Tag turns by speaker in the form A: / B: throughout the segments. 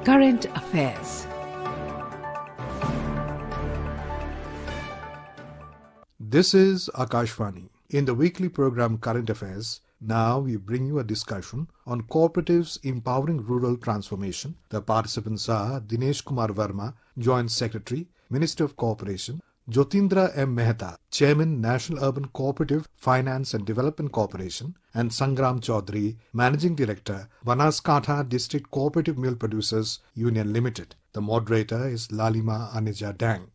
A: Current Affairs.
B: This is Akashvani. In the weekly program Current Affairs, now we bring you a discussion on cooperatives empowering rural transformation. The participants are Dinesh Kumar Verma, Joint Secretary, Minister of Cooperation; Jyotindra M. Mehta, Chairman, National Urban Cooperative Finance and Development Corporation; and Sangram Chaudhary, Managing Director, Banaskantha District Cooperative Milk Producers Union Limited. The moderator is Lalima Anija Dang.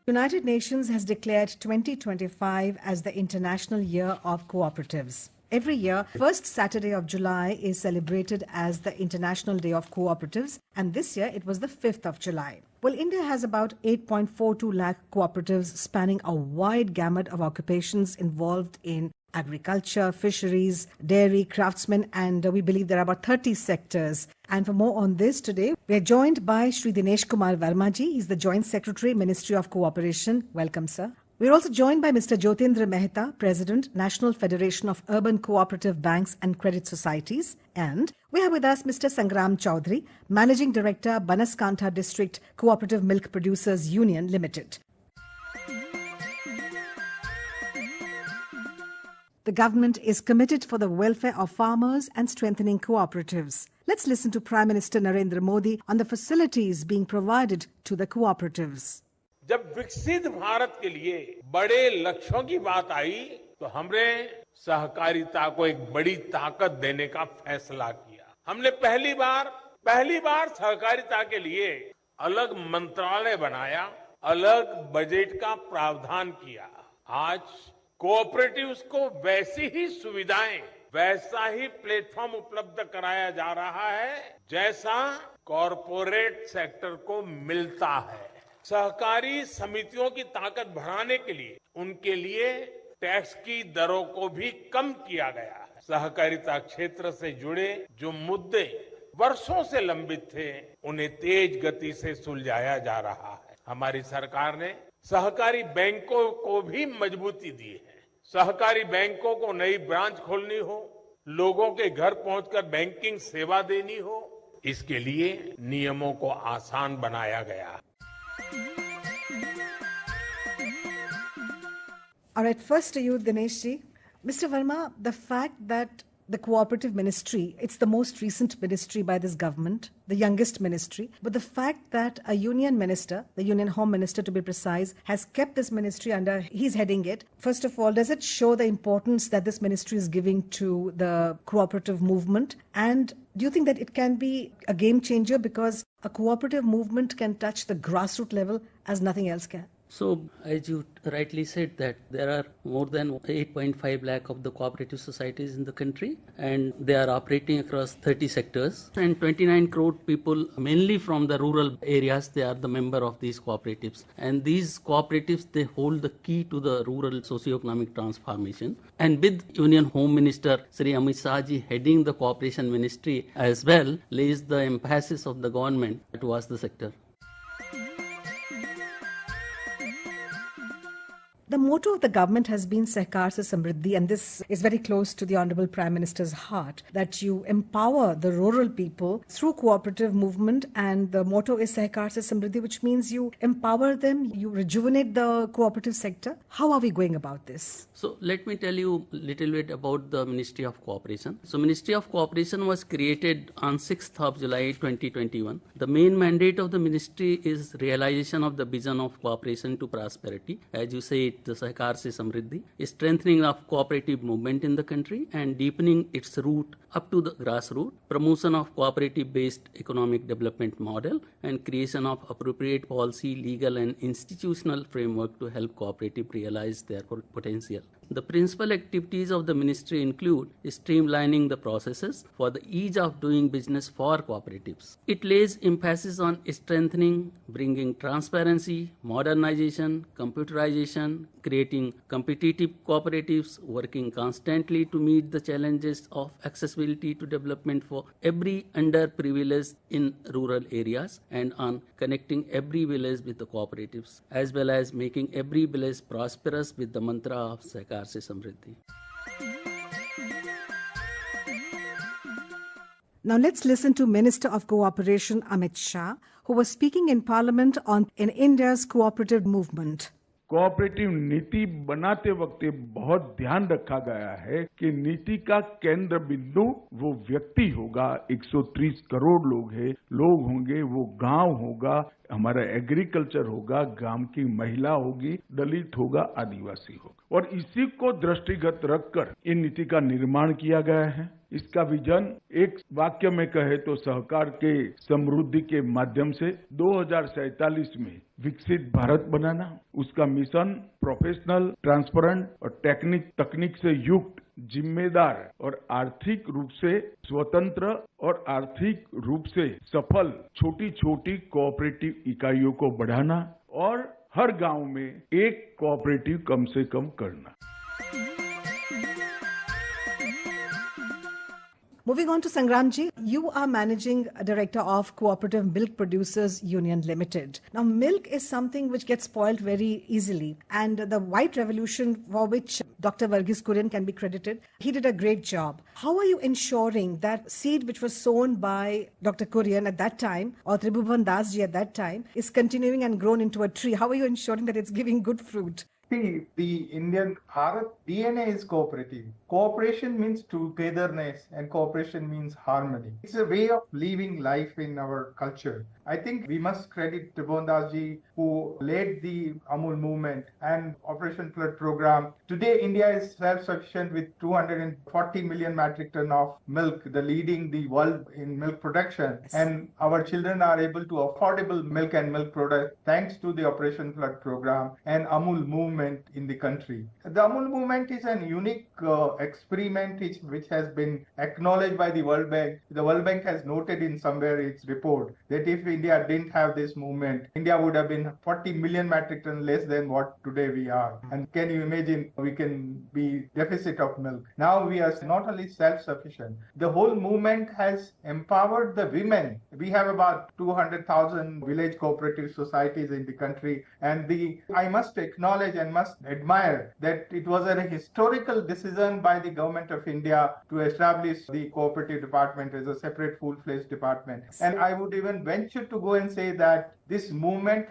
C: United Nations has declared 2025 as the International Year of Cooperatives. Every year, first Saturday of July is celebrated as the International Day of Cooperatives, and this year it was the 5th of July. Well, India has about 8.42 lakh cooperatives spanning a wide gamut of occupations involved in agriculture, fisheries, dairy, craftsmen, and we believe there are about 30 sectors. And for more on this today, we are joined by Shri Dinesh Kumar Verma ji. He's the Joint Secretary, Ministry of Cooperation. Welcome, sir. We're also joined by Mr. Jyotindra Mehta, President, National Federation of Urban Cooperative Banks and Credit Societies. And we have with us Mr. Sangram Chaudhary, Managing Director, Banaskantha District Cooperative Milk Producers Union Limited. The government is committed for the welfare of farmers and strengthening cooperatives. Let's listen to Prime Minister Narendra Modi on the facilities being provided to the cooperatives.
D: जब विकसित भारत के लिए बड़े लक्ष्यों की बात आई तो हमने सहकारिता को एक बड़ी ताकत देने का फैसला किया। हमने पहली बार सहकारिता के लिए अलग मंत्रालय बनाया, अलग बजट का प्रावधान किया। आज कोऑपरेटिव्स को वैसी ही सुविधाएं, वैसा ही प्लेटफॉर्म उपलब्ध कराया जा रहा है जैसा कॉरपोरेट सेक्टर को मिलता है। सहकारी समितियों की ताकत बढ़ाने के लिए उनके लिए टैक्स की दरों को भी कम किया गया है। सहकारिता क्षेत्र से जुड़े जो मुद्दे वर्षों से लंबित थे, उन्हें तेज गति से सुलझाया जा रहा है। हमारी सरकार ने सहकारी बैंकों को भी मजबूती दी है। सहकारी बैंकों को नई ब्रांच खोलनी हो, लोगों के घर पहुंचकर बैंकिंग सेवा देनी हो, इसके लिए नियमों को आसान बनाया गया है।
C: All right, first to you, Dinesh ji. Mr. Verma, the fact that the cooperative ministry, it's the most recent ministry by this government, the youngest ministry, but the fact that a union minister, the union home minister to be precise, has kept this ministry under, he's heading it. First of all, does it show the importance that this ministry is giving to the cooperative movement? And do you think that it can be a game changer because a cooperative movement can touch the grassroots level as nothing else can?
E: So, as you rightly said that there are more than 8.5 lakh of the cooperative societies in the country and they are operating across 30 sectors and 29 crore people, mainly from the rural areas, they are the member of these cooperatives. And these cooperatives, they hold the key to the rural socio-economic transformation. And with Union Home Minister Sri Amit Shah ji heading the cooperation ministry as well, lays the emphasis of the government towards the sector.
C: The motto of the government has been Sahkar se Samriddhi, and this is very close to the Honorable Prime Minister's heart, that you empower the rural people through cooperative movement, and the motto is Sahkar se Samriddhi, which means you empower them, you rejuvenate the cooperative sector. How are we going about this?
E: So let me tell you a little bit about the Ministry of Cooperation. So Ministry of Cooperation was created on 6th of July 2021. The main mandate of the ministry is realization of the vision of cooperation to prosperity. As you say, the Sahkar se Samriddhi, strengthening of cooperative movement in the country and deepening its root up to the grassroots, promotion of cooperative-based economic development model, and creation of appropriate policy, legal and institutional framework to help cooperative realize their potential. The principal activities of the ministry include streamlining the processes for the ease of doing business for cooperatives. It lays emphasis on strengthening, bringing transparency, modernization, computerization, creating competitive cooperatives, working constantly to meet the challenges of accessibility responsibility to development for every underprivileged in rural areas and on connecting every village with the cooperatives, as well as making every village prosperous with the mantra of Sahkar Se Samriddhi.
C: Now let's listen to Minister of Cooperation Amit Shah, who was speaking in Parliament in India's cooperative movement.
A: Cooperative नीति बनाते वक्त बहुत ध्यान रखा गया है कि नीति का केंद्र बिंदु वो व्यक्ति होगा। 130 करोड़ लोग होंगे, वो गांव होगा, हमारा एग्रीकल्चर होगा, गांव की महिला होगी, दलित होगा, आदिवासी होगा, और इसी को दृष्टिगत रखकर इन नीति का निर्माण किया गया है। इसका विजन एक वाक्य में कहे तो सहकार के समृद्धि के माध्यम से 2047 में विकसित भारत बनाना, उसका मिशन प्रोफेशनल, ट्रांसपेरेंट और तकनीक से युक्त, जिम्मेदार और आर्थिक रूप से स्वतंत्र और आर्थिक रूप से सफल छोटी छोटी कोऑपरेटिव इकाइयों को बढ़ाना और हर गांव में एक कोऑपरेटिव कम से कम करना।
C: Moving on to Sangramji, you are Managing Director of Cooperative Milk Producers Union Limited. Now, milk is something which gets spoiled very easily, and the white revolution for which Dr. Varghese Kurian can be credited, he did a great job. How are you ensuring that seed which was sown by Dr. Kurian at that time, or Tribhuvan Das ji at that time, is continuing and grown into a tree? How are you ensuring that it's giving good fruit?
F: See, the Indian Bharat DNA is cooperative. Cooperation means togetherness and cooperation means harmony. It's a way of living life in our culture. I think we must credit Tribhuvan Das ji, who led the Amul movement and Operation Flood program. Today, India is self-sufficient with 240 million metric ton of milk, the leading the world in milk production. And our children are able to affordable milk and milk products thanks to the Operation Flood program and Amul movement in the country. The Amul movement is an unique experiment which has been acknowledged by the World Bank. The World Bank has noted in somewhere its report that if India didn't have this movement, India would have been 40 million metric ton less than what today we are. And can you imagine, we can be deficit of milk. Now we are not only self-sufficient, the whole movement has empowered the women. We have about 200,000 village cooperative societies in the country, and I must acknowledge and must admire that it was a historical decision by the government of India to establish the cooperative department as a separate full-fledged department. And I would even venture to go and say that this movement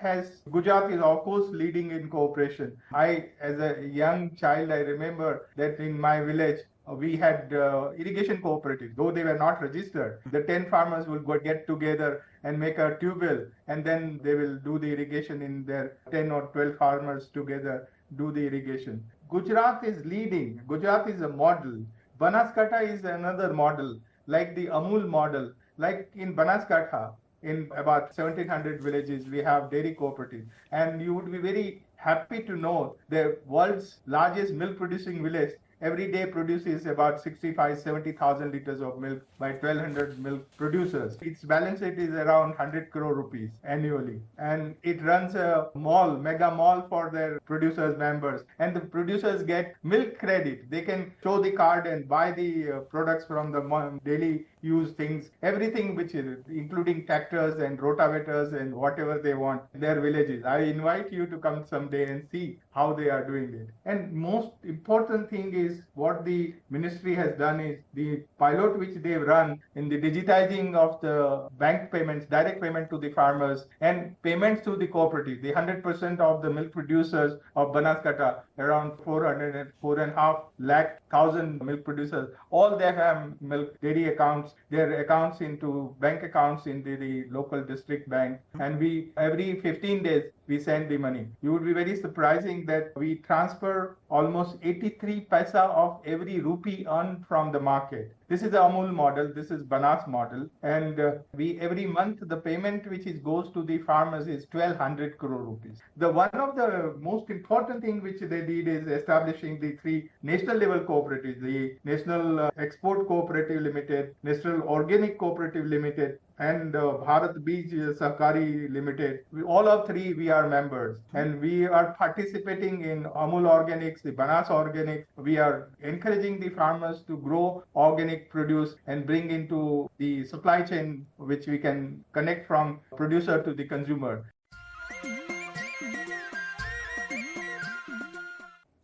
F: Gujarat is of course leading in cooperation. As a young child, I remember that in my village, we had irrigation cooperatives, though they were not registered. The 10 farmers will get together and make a tube well, and then they will do the irrigation in their 10 or 12 farmers together do the irrigation. Gujarat is leading. Gujarat is a model. Banaskantha is another model, like the Amul model. Like in Banaskantha, in about 1700 villages, we have dairy cooperatives. And you would be very happy to know the world's largest milk producing village every day produces about 65-70,000 liters of milk by 1,200 milk producers. Its balance sheet is around 100 crore rupees annually. And it runs a mega mall for their producers members. And the producers get milk credit. They can show the card and buy the products from the daily use things, everything which is, including tractors and rotavators and whatever they want in their villages. I invite you to come someday and see how they are doing it. And most important thing is what the ministry has done is the pilot which they've run in the digitizing of the bank payments, direct payment to the farmers and payments to the cooperative. The 100% of the milk producers of Banaskantha, around 4.5 lakh thousand milk producers, all they have milk dairy accounts, their accounts into bank accounts into the local district bank, and we every 15 days we send the money. You would be very surprising that we transfer almost 83 paisa of every rupee earned from the market. This is the Amul model, this is Banas model, and we every month the payment which goes to the farmers is 1,200 crore rupees. One of the most important thing which they did is establishing the 3 national level cooperatives, the National Export Cooperative Limited, National Organic Cooperative Limited, and Bharat Beej Sahkari Limited. All of three, we are members, and we are participating in Amul Organics, the Banas Organics. We are encouraging the farmers to grow organic produce and bring into the supply chain, which we can connect from producer to the consumer.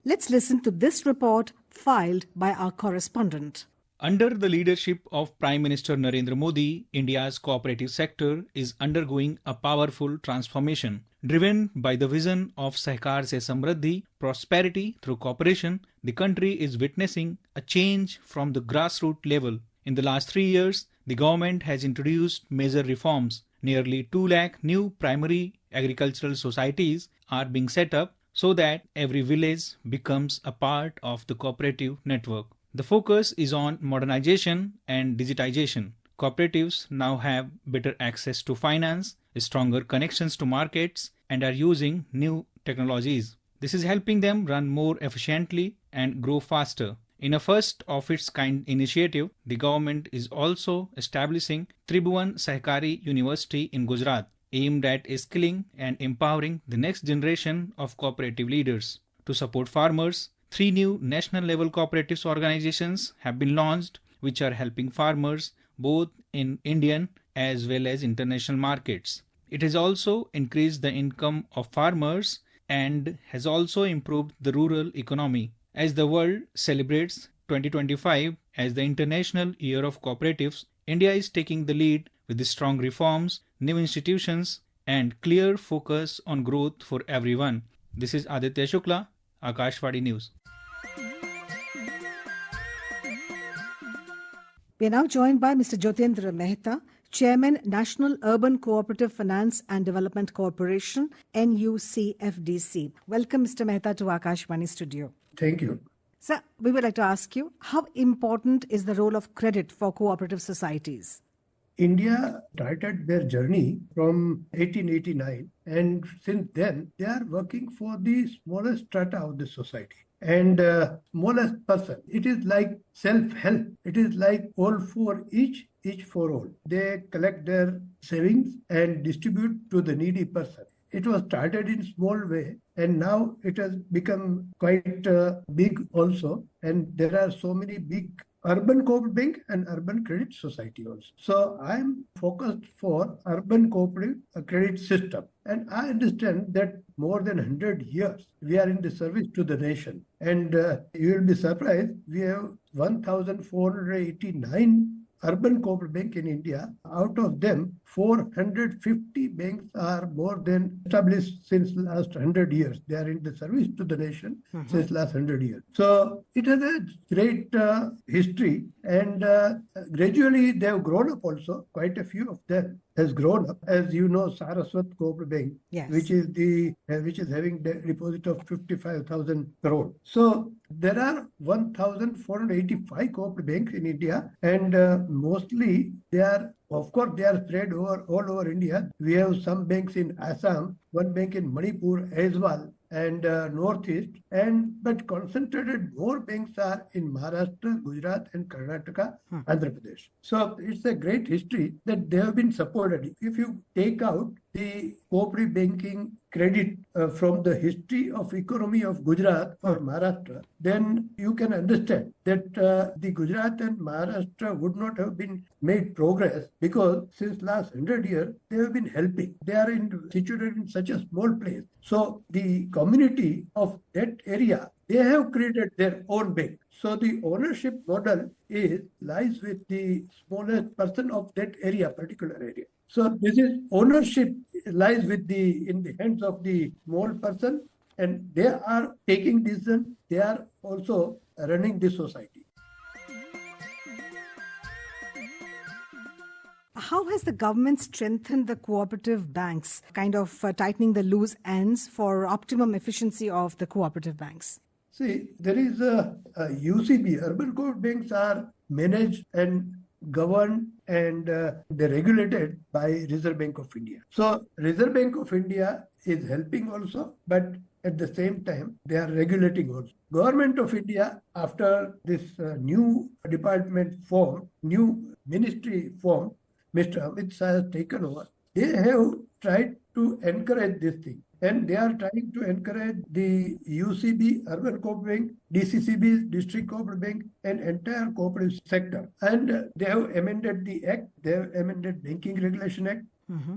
C: Let's listen to this report filed by our correspondent.
G: Under the leadership of Prime Minister Narendra Modi, India's cooperative sector is undergoing a powerful transformation. Driven by the vision of Sahkar Se Samriddhi, prosperity through cooperation, the country is witnessing a change from the grassroots level. In the last 3 years, the government has introduced major reforms. Nearly 2 lakh new primary agricultural societies are being set up so that every village becomes a part of the cooperative network. The focus is on modernization and digitization. Cooperatives now have better access to finance, stronger connections to markets, and are using new technologies. This is helping them run more efficiently and grow faster. In a first of its kind initiative, the government is also establishing Tribhuvan Sahkari University in Gujarat, aimed at skilling and empowering the next generation of cooperative leaders. To support farmers, 3 new national-level cooperatives organizations have been launched, which are helping farmers both in Indian as well as international markets. It has also increased the income of farmers and has also improved the rural economy. As the world celebrates 2025 as the International Year of Cooperatives, India is taking the lead with the strong reforms, new institutions, and clear focus on growth for everyone. This is Aditya Shukla, Akashvani News.
C: We are now joined by Mr. Jyotendra Mehta, Chairman, National Urban Cooperative Finance and Development Corporation, NUCFDC. Welcome, Mr. Mehta, to Akashvani Studio.
H: Thank you.
C: Sir, we would like to ask you, how important is the role of credit for cooperative societies?
H: India started their journey from 1889, and since then they are working for the smallest strata of the society and smallest person. It is like self-help. It is like all for each for all. They collect their savings and distribute to the needy person. It was started in small way, and now it has become quite big also, and there are so many big urban cooperative bank and urban credit society also. So I am focused for urban cooperative credit system, and I understand that more than 100 years we are in the service to the nation, and you will be surprised, we have 1,489 urban cooperative bank in India. Out of them, 450 banks are more than established since last 100 years. They are in the service to the nation since last 100 years. So it has a great history, and gradually they have grown up also. Quite a few of them has grown up. As you know, Saraswat Cooperative Bank,
C: Yes.
H: which is having the deposit of 55,000 crore. So there are 1,485 cooperative banks in India, and mostly they are, of course, they are spread all over India. We have some banks in Assam, one bank in Manipur as well, and Northeast, but concentrated more banks are in Maharashtra, Gujarat, and Karnataka, Andhra Pradesh. So it's a great history that they have been supported. If you take out the cooperative banking credit from the history of economy of Gujarat or Maharashtra, then you can understand that the Gujarat and Maharashtra would not have been made progress, because since last 100 years, they have been helping. They are situated in such a small place. So the community of that area, they have created their own bank. So the ownership model lies with the smallest person of that area, particular area. So this is ownership lies in the hands of the small person, and they are taking decisions. They are also running the society.
C: How has the government strengthened the cooperative banks, kind of tightening the loose ends for optimum efficiency of the cooperative banks?
H: See, there is a UCB, urban cooperative banks are managed and governed, and they're regulated by Reserve Bank of India. So Reserve Bank of India is helping also, but at the same time, they are regulating also. Government of India, after this new department form, new ministry form, Mr. Amit Shah has taken over, they have tried to encourage this thing. And they are trying to encourage the UCB, Urban Cooperative Bank, DCCB, District Cooperative Bank, and entire cooperative sector. And they have amended the Act, they have amended Banking Regulation Act,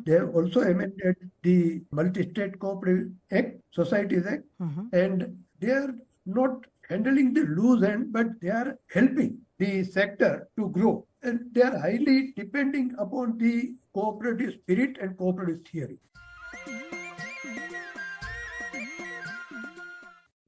H: they have also amended the Multi-State Cooperative Act, Societies Act, and they are not handling the loose end, but they are helping the sector to grow. And they are highly depending upon the cooperative spirit and cooperative theory.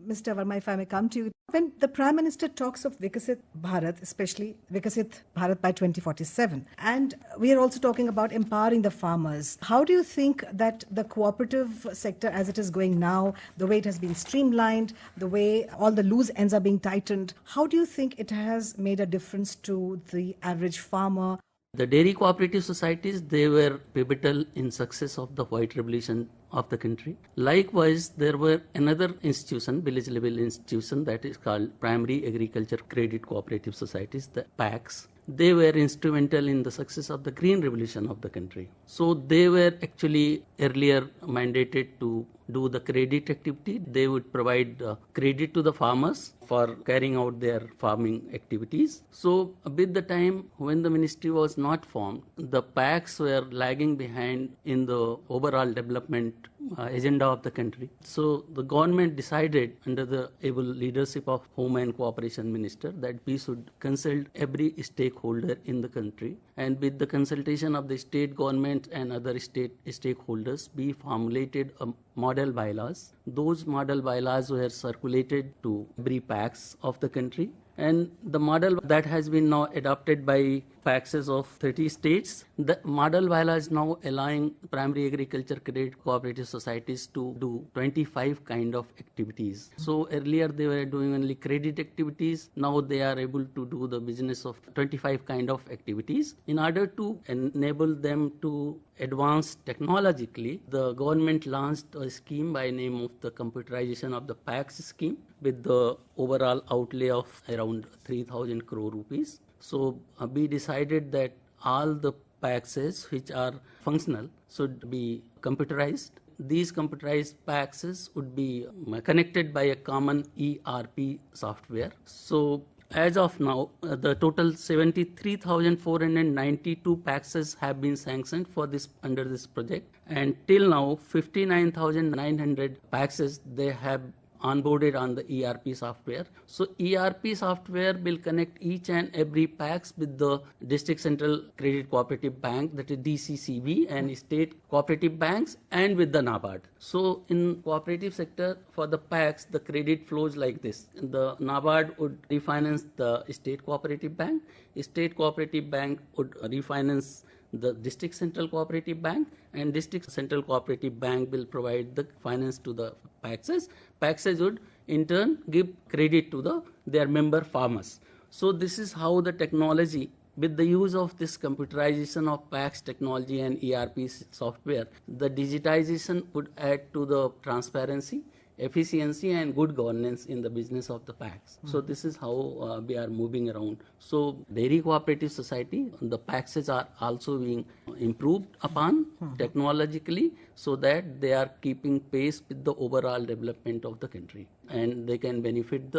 C: Mr. Verma, if I may come to you. When the Prime Minister talks of Vikasit Bharat, especially Vikasit Bharat by 2047, and we are also talking about empowering the farmers, how do you think that the cooperative sector as it is going now, the way it has been streamlined, the way all the loose ends are being tightened, how do you think it has made a difference to the average farmer?
E: The dairy cooperative societies, they were pivotal in success of the white revolution of the country. Likewise, there were another institution, village level institution, that is called Primary Agriculture Credit Cooperative Societies, the PACs. They were instrumental in the success of the green revolution of the country. So they were actually earlier mandated to do the credit activity. They would provide credit to the farmers for carrying out their farming activities. So with the time when the ministry was not formed, the PACs were lagging behind in the overall development agenda of the country. So the government decided, under the able leadership of Home and Cooperation Minister, that we should consult every stakeholder in the country, and with the consultation of the state government and other state stakeholders, we formulated a model bylaws. Those model bylaws were circulated to every PACs of the country, and the model that has been now adopted by PACs of 30 states, the model bylaw is now allowing primary agriculture credit cooperative societies to do 25 kind of activities. So earlier they were doing only credit activities. Now they are able to do the business of 25 kind of activities. In order to enable them to advance technologically, the government launched a scheme by name of the computerization of the PACs scheme, with the overall outlay of around 3,000 crore rupees. So we decided that all the PACs which are functional should be computerized. These computerized PACs would be connected by a common ERP software. So as of now, the total 73,492 PACs have been sanctioned for this under this project, and till now 59,900 PACs they have onboarded on the ERP software. So ERP software will connect each and every PACs with the District Central Credit Cooperative Bank, that is DCCB, and state cooperative banks, and with the NABARD. So in cooperative sector, for the PACs, the credit flows like this. The NABARD would refinance the state cooperative bank. State cooperative bank would refinance the District Central Cooperative Bank, and District Central Cooperative Bank will provide the finance to the PACs. PACs would in turn give credit to their member farmers. So this is how the technology, with the use of this computerization of PACs technology and ERP software, the digitization would add to the transparency, efficiency and good governance in the business of the PACs. So this is how we are moving around. So dairy cooperative society, the PACs are also being improved upon technologically, so that they are keeping pace with the overall development of the country, and they can benefit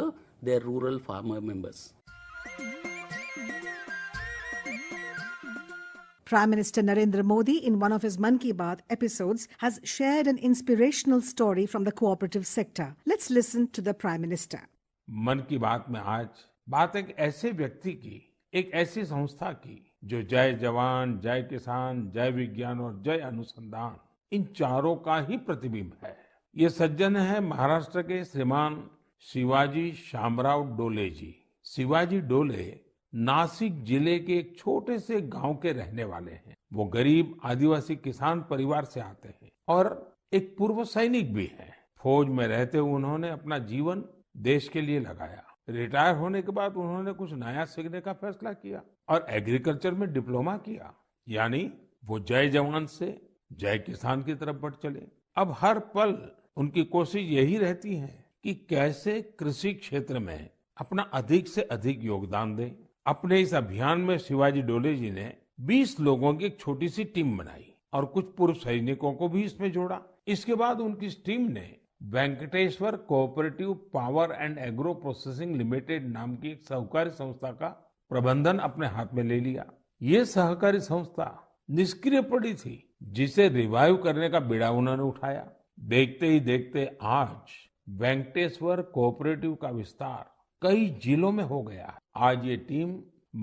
E: their rural farmer members.
C: Prime Minister Narendra Modi, in one of his Mann Ki Baat episodes, has shared an inspirational story from the cooperative sector. Let's listen to the Prime Minister.
D: मन की बात में आज बात एक ऐसे व्यक्ति की, एक ऐसी संस्था की, जो जय जवान, जय किसान, जय विज्ञान और जय अनुसंधान, इन चारों का ही प्रतिबिंब है। ये सज्जन है महाराष्ट्र के श्रीमान शिवाजी शामराव डोले जी। शिवाजी डोले नासिक जिले के एक छोटे से गांव के रहने वाले हैं। वो गरीब आदिवासी किसान परिवार से आते हैं और एक पूर्व सैनिक भी हैं। फौज में रहते हुए उन्होंने अपना जीवन देश के लिए लगाया। रिटायर होने के बाद उन्होंने कुछ नया सीखने का फैसला किया और एग्रीकल्चर में डिप्लोमा किया, यानी वो जय जवान से जय किसान की तरफ बढ़ चले। अब हर पल उनकी कोशिश यही रहती है कि कैसे कृषि क्षेत्र में अपना अधिक से अधिक योगदान दें। अपने इस अभियान में शिवाजी डोले जी ने 20 लोगों की एक छोटी सी टीम बनाई और कुछ पूर्व सैनिकों को भी इसमें जोड़ा। इसके बाद उनकी इस टीम ने Venkateshwara cooperative power and agro processing limited नाम की एक सहकारी संस्था का प्रबंधन अपने हाथ में ले लिया। ये सहकारी संस्था निष्क्रिय पड़ी थी, जिसे रिवाइव करने का बीड़ा उन्होंने उठाया। देखते ही देखते आज वेंकटेश्वर कोऑपरेटिव का विस्तार कई जिलों में हो गया है। आज ये टीम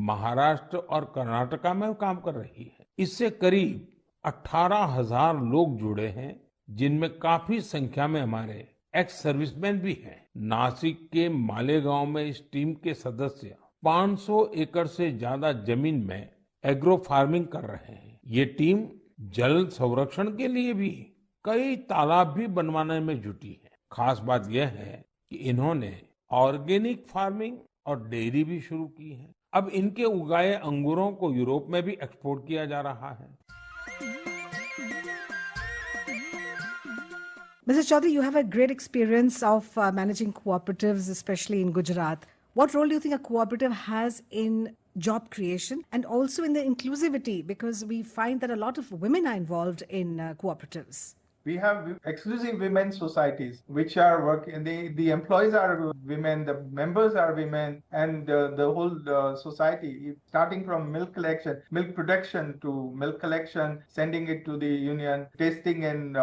D: महाराष्ट्र और कर्नाटका में काम कर रही है। इससे करीब 18,000 लोग जुड़े हैं, जिनमें काफी संख्या में हमारे एक्स सर्विसमैन भी हैं। नासिक के मालेगांव में इस टीम के सदस्य 500 एकड़ से ज्यादा जमीन में एग्रो फार्मिंग कर रहे हैं। ये टीम जल संरक्षण के लिए भी कई तालाब भी बनवाने में जुटी है। खास बात यह है कि इन्होंने ऑर्गेनिक फार्मिंग और डेयरी भी शुरू की है। अब इनके उगाए अंगूरों को यूरोप में भी एक्सपोर्ट किया जा रहा है।
C: Mr. Chaudhary, you have a great experience of managing cooperatives, especially in Gujarat. What role do you think a cooperative has in job creation and also in the inclusivity? Because we find that a lot of women are involved in cooperatives.
F: We have exclusive women's societies which are working. The employees are women, the members are women, and the whole society, starting from milk collection, milk production to milk collection, sending it to the union, testing and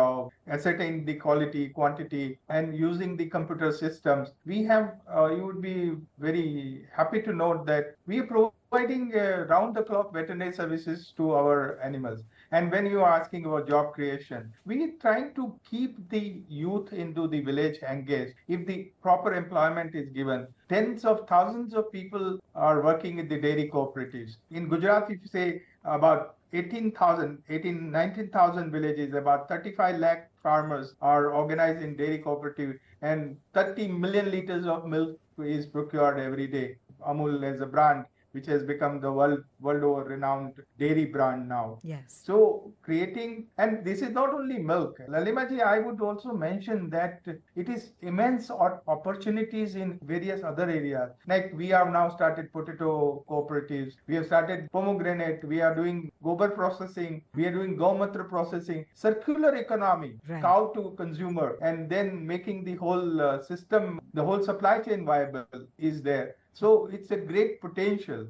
F: ascertain the quality, quantity, and using the computer systems. We have, you would be very happy to note that we are providing round-the-clock veterinary services to our animals. And when you are asking about job creation, we are trying to keep the youth into the village engaged. If the proper employment is given, tens of thousands of people are working in the dairy cooperatives. In Gujarat, if you say about 19,000 villages, about 35 lakh farmers are organized in dairy cooperative, and 30 million liters of milk is procured every day. Amul as a brand, which has become the world over renowned dairy brand now.
C: Yes.
F: So creating, and this is not only milk. Lalima ji, I would also mention that it is immense opportunities in various other areas. Like we have now started potato cooperatives. We have started pomegranate. We are doing gobar processing. We are doing gaumatra processing. Circular economy,
C: Right.
F: cow to consumer, and then making the whole system, the whole supply chain viable is there. So it's a great potential.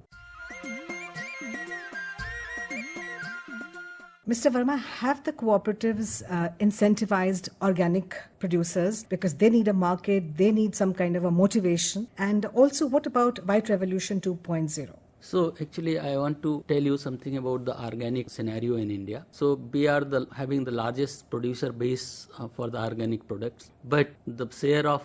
C: Mr. Verma, have the cooperatives incentivized organic producers because they need a market, they need some kind of a motivation? And also, what about White Revolution 2.0?
E: So actually, I want to tell you something about the organic scenario in India. So we are having the largest producer base for the organic products, but the share of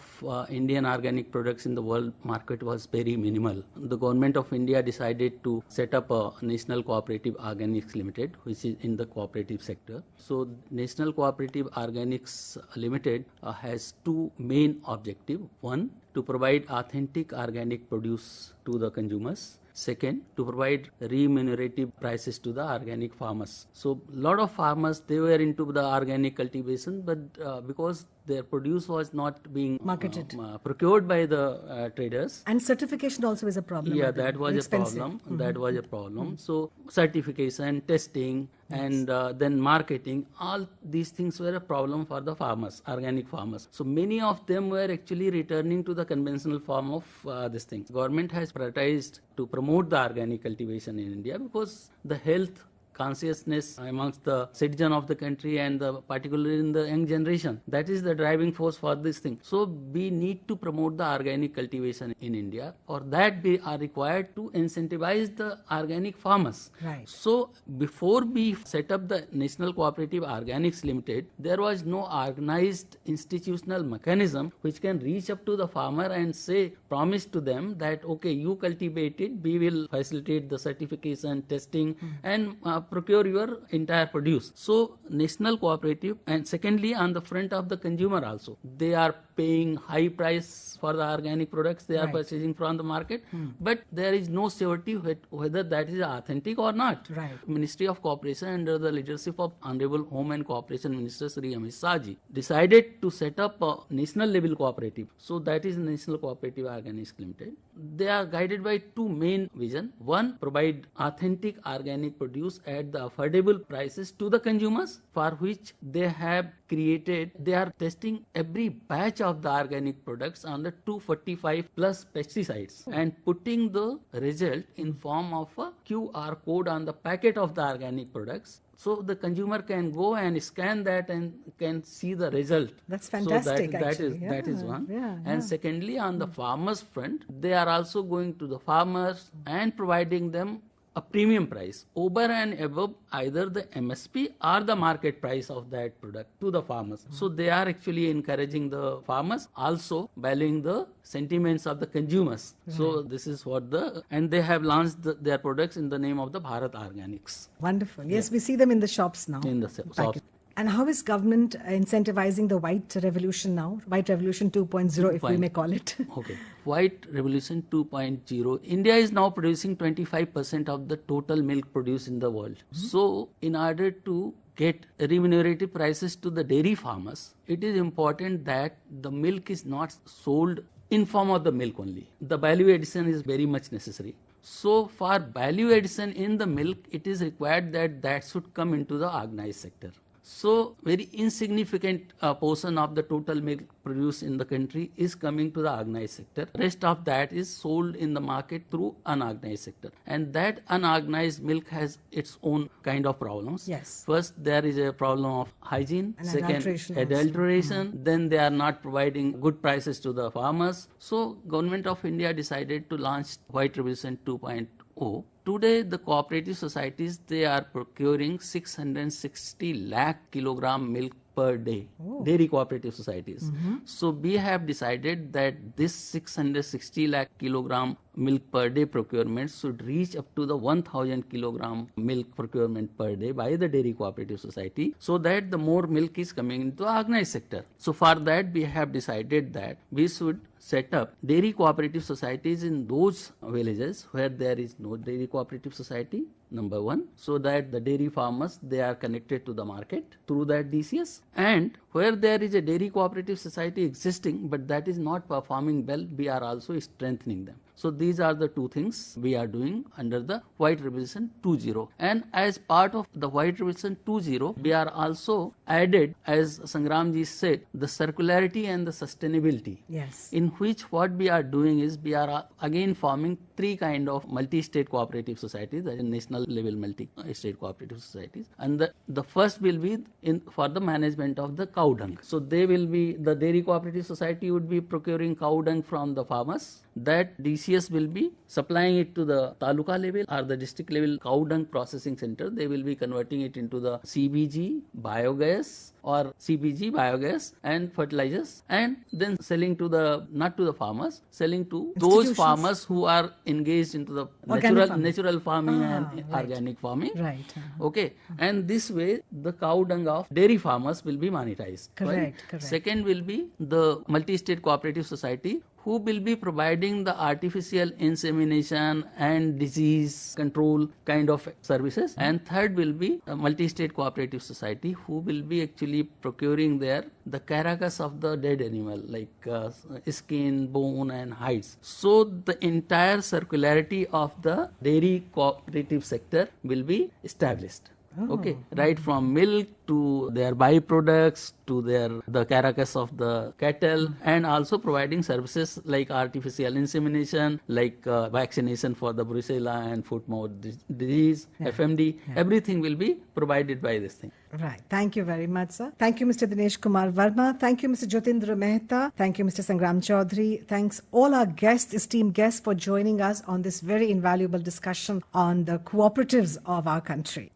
E: Indian organic products in the world market was very minimal. The government of India decided to set up a National Cooperative Organics Limited, which is in the cooperative sector. So National Cooperative Organics Limited has two main objectives. One, to provide authentic organic produce to the consumers. Second, to provide remunerative prices to the organic farmers. So a lot of farmers, they were into the organic cultivation, but because their produce was not being
C: Marketed.
E: Procured by the traders.
C: And certification also is a problem.
E: Yeah,
C: I think.
E: that was
C: Expensive.
E: a problem. That was a problem. So certification, testing, and then marketing, all these things were a problem for the farmers, organic farmers. So many of them were actually returning to the conventional form of this thing. Government has prioritized to promote the organic cultivation in India because the health consciousness amongst the citizen of the country and particularly in the young generation. That is the driving force for this thing. So we need to promote the organic cultivation in India. For that we are required to incentivize the organic farmers.
C: Right.
E: So before we set up the National Cooperative Organics Limited, there was no organized institutional mechanism which can reach up to the farmer and say, promise to them that, okay, you cultivate it, we will facilitate the certification, testing, and procure your entire produce. So National Cooperative, and secondly on the front of the consumer also, they are paying high price for the organic products they are
C: Right.
E: purchasing from the market, but there is no surety whether that is authentic or not.
C: Right.
E: Ministry of Cooperation under the leadership of Honorable Home and Cooperation Minister Sri Amit Shah ji decided to set up a national level cooperative. So that is National Cooperative Organics Limited. they are guided by two main vision. One, provide authentic organic produce at the affordable prices to the consumers, for which they are testing every batch of the organic products on the 245 plus pesticides and putting the result in form of a QR code on the packet of the organic products. So the consumer can go and scan that and can see the result.
C: That's fantastic.
E: So that is one. And secondly, on the farmers front, they are also going to the farmers and providing them a premium price over and above either the MSP or the market price of that product to the farmers. So they are actually encouraging the farmers, also valuing the sentiments of the consumers. So this is what and they have launched their products in the name of the Bharat Organics.
C: Wonderful. Yes, we see them in the shops now.
E: In the shops.
C: And how is government incentivizing the white revolution now? White revolution 2.0, if we may call it.
E: Okay. White revolution 2.0. India is now producing 25% of the total milk produced in the world. So in order to get remunerative prices to the dairy farmers, it is important that the milk is not sold in form of the milk only. The value addition is very much necessary. So for value addition in the milk, it is required that should come into the organized sector. So very insignificant portion of the total milk produced in the country is coming to the organized sector. Rest of that is sold in the market through unorganized sector. And that unorganized milk has its own kind of problems.
C: Yes.
E: First, there is a problem of hygiene.
C: And
E: second, adulteration. Then they are not providing good prices to the farmers. So Government of India decided to launch White Revolution 2.0. Today, the cooperative societies, they are procuring 660 lakh kilogram milk per day. Dairy cooperative societies. So we have decided that this 660 lakh kilogram milk per day procurement should reach up to the 1000 kilogram milk procurement per day by the dairy cooperative society, so that the more milk is coming into the organized sector. So for that, we have decided that we should set up dairy cooperative societies in those villages where there is no dairy cooperative society, number one, so that the dairy farmers, they are connected to the market through that DCS. And where there is a dairy cooperative society existing but that is not performing well, we are also strengthening them. So these are the two things we are doing under the White Revolution 2.0. And as part of the White Revolution 2.0, we are also added, as Sangramji said, the circularity and the sustainability.
C: Yes.
E: In which what we are doing is we are again forming three kind of multi-state cooperative societies, that is national level multi-state cooperative societies. And the first will be for the management of the cow dung. So they will be, the dairy cooperative society would be procuring cow dung from the farmers. That DCS will be supplying it to the taluka level or the district level cow dung processing center. They will be converting it into the CBG, biogas or CBG, biogas and fertilizers, and then selling to the, not to the farmers, selling to those farmers who are engaged into the natural farming and organic farming.
C: Right.
E: Okay. And this way, the cow dung of dairy farmers will be monetized.
C: Correct.
E: Second will be the multi-state cooperative society, who will be providing the artificial insemination and disease control kind of services. And third will be a multi-state cooperative society, who will be actually procuring the carcass of the dead animal, like skin, bone and hides. So the entire circularity of the dairy cooperative sector will be established. Okay, right from milk to their byproducts to the carcass of the cattle, and also providing services like artificial insemination, like vaccination for the brucella and foot-mouth disease, FMD. Everything will be provided by this thing.
C: Right. Thank you very much, sir. Thank you, Mr. Dinesh Kumar Verma. Thank you, Mr. Jyotindra Mehta. Thank you, Mr. Sangram Chaudhary. Thanks all our guests, esteemed guests, for joining us on this very invaluable discussion on the cooperatives of our country.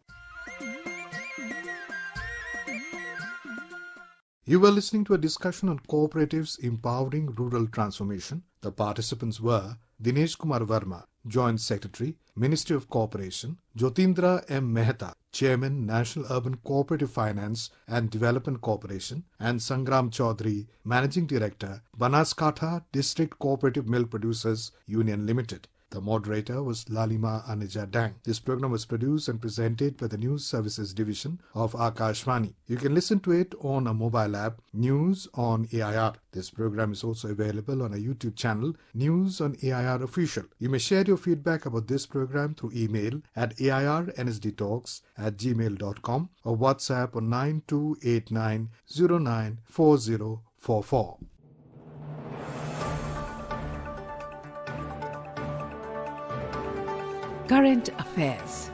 B: You were listening to a discussion on cooperatives empowering rural transformation. The participants were Dinesh Kumar Verma, Joint Secretary, Ministry of Cooperation; Jyotindra M. Mehta, Chairman, National Urban Cooperative Finance and Development Corporation; and Sangram Chaudhary, Managing Director, Banaskantha District Cooperative Milk Producers Union Limited. The moderator was Lalima Anija Dang. This program was produced and presented by the News Services Division of Akashvani. You can listen to it on a mobile app, News on AIR. This program is also available on our YouTube channel, News on AIR Official. You may share your feedback about this program through email at airnsdtalks@gmail.com or WhatsApp on 9289094044.
I: Current Affairs.